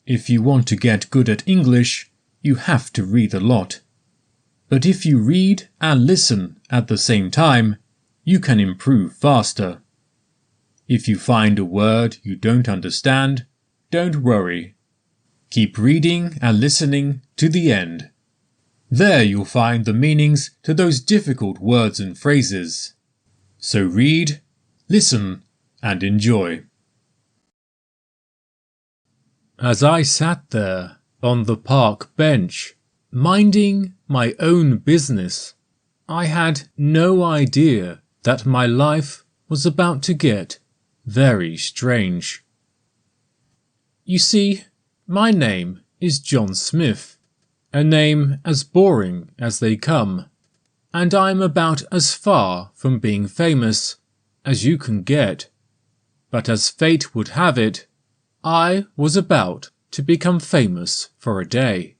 If you want to get good at English, you have to read a lot. But if you read and listen at the same time, you can improve faster. If you find a word you don't understand, don't worry. Keep reading and listening to the end. There you'll find the meanings to those difficult words and phrases. So read, listen, and enjoy. As I sat there on the park bench, minding my own business, I had no idea that my life was about to get very strange. You see, my name is John Smith, a name as boring as they come, and I'm about as far from being famous as you can get. But as fate would have it, I was about to become famous for a day.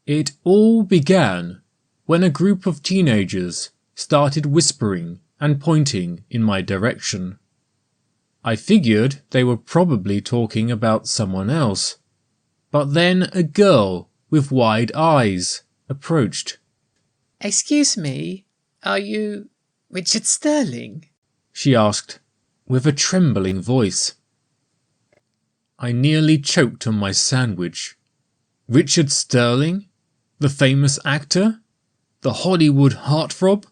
It all began when a group of teenagers started whispering and pointing in my direction. I figured they were probably talking about someone else, but then a girl with wide eyes approached. "Excuse me, are you Richard Sterling?" she asked, with a trembling voice. I nearly choked on my sandwich. Richard Sterling? The famous actor? The Hollywood heartthrob?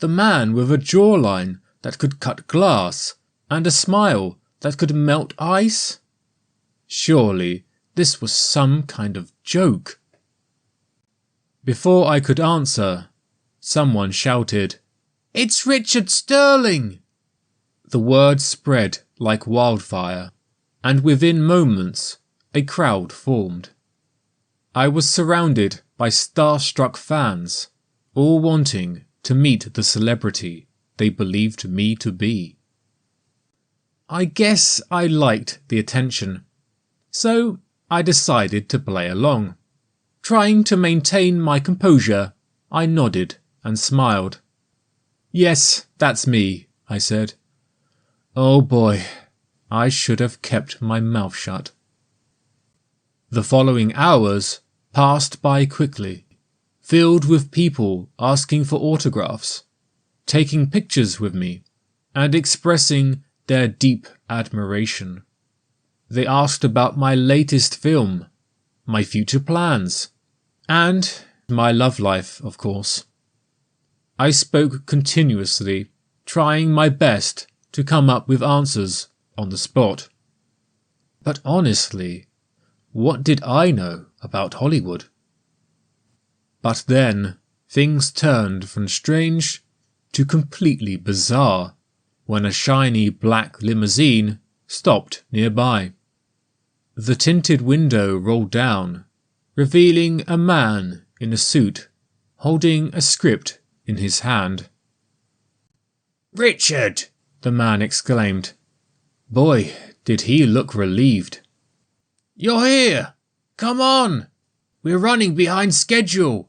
The man with a jawline that could cut glass and a smile that could melt ice? Surely this was some kind of joke. Before I could answer, someone shouted, "It's Richard Sterling!" The word spread like wildfire, and within moments a crowd formed. I was surrounded by starstruck fans, all wanting to meet the celebrity they believed me to be. I guess I liked the attention, so I decided to play along. Trying to maintain my composure, I nodded and smiled. "Yes, that's me," I said. Oh boy, I should have kept my mouth shut. The following hours passed by quickly, filled with people asking for autographs, taking pictures with me, and expressing their deep admiration. They asked about my latest film, my future plans, and my love life, of course. I spoke continuously, trying my best to come up with answers on the spot. But honestly, what did I know about Hollywood? But then, things turned from strange to completely bizarre when a shiny black limousine stopped nearby. The tinted window rolled down, revealing a man in a suit holding a script in his hand. "Richard!" the man exclaimed. Boy, did he look relieved. "You're here! Come on! We're running behind schedule.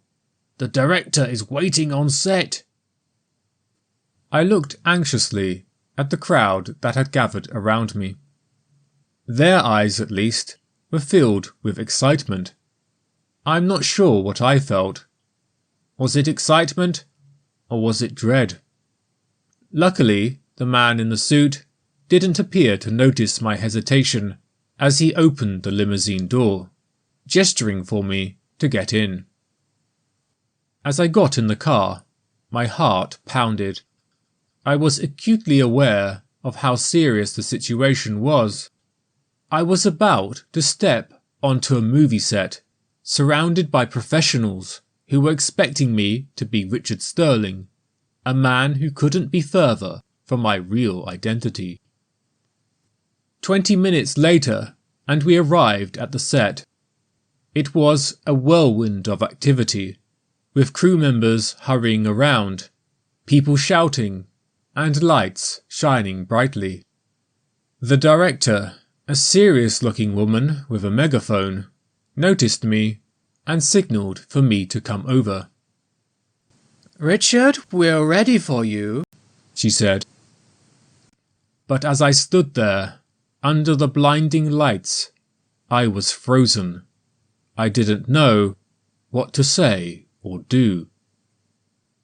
The director is waiting on set." I looked anxiously at the crowd that had gathered around me. Their eyes, at least, were filled with excitement. I'm not sure what I felt. Was it excitement, or was it dread? Luckily, the man in the suit didn't appear to notice my hesitation as he opened the limousine door, gesturing for me to get in. As I got in the car, my heart pounded. I was acutely aware of how serious the situation was. I was about to step onto a movie set, surrounded by professionals who were expecting me to be Richard Sterling, a man who couldn't be further from my real identity. 20 minutes later, and we arrived at the set. It was a whirlwind of activity, with crew members hurrying around, people shouting, and lights shining brightly. The director, a serious-looking woman with a megaphone, noticed me and signalled for me to come over. "Richard, we're ready for you," she said. But as I stood there, under the blinding lights, I was frozen. I didn't know what to say or do.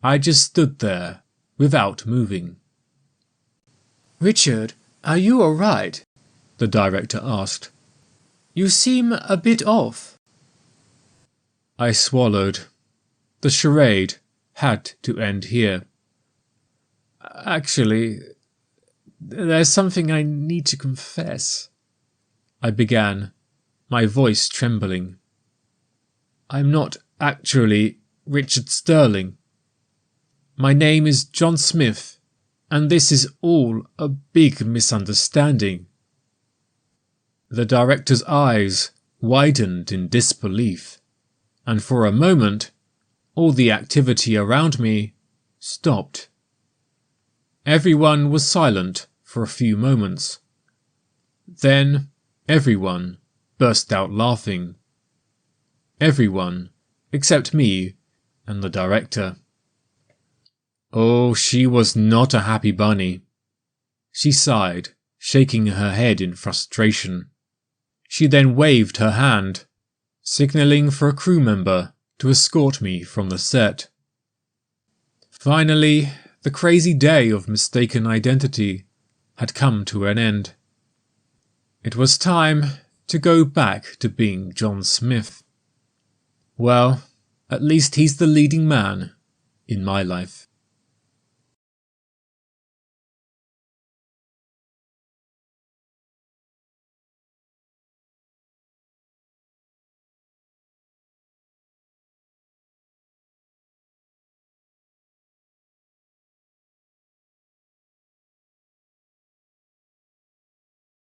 I just stood there without moving. Richard, are you all right? The director asked. You seem a bit off. I swallowed. The charade had to end here. Actually, there's something I need to confess, I began, my voice trembling. I'm not actually Richard Sterling. My name is John Smith, and this is all a big misunderstanding. The director's eyes widened in disbelief, and for a moment, all the activity around me stopped. Everyone was silent for a few moments. Then everyone burst out laughing. Everyone except me and the director. Oh, she was not a happy bunny. She sighed, shaking her head in frustration. She then waved her hand, signalling for a crew member to escort me from the set. Finally, the crazy day of mistaken identity had come to an end. It was time to go back to being John Smith. Well, at least he's the leading man in my life.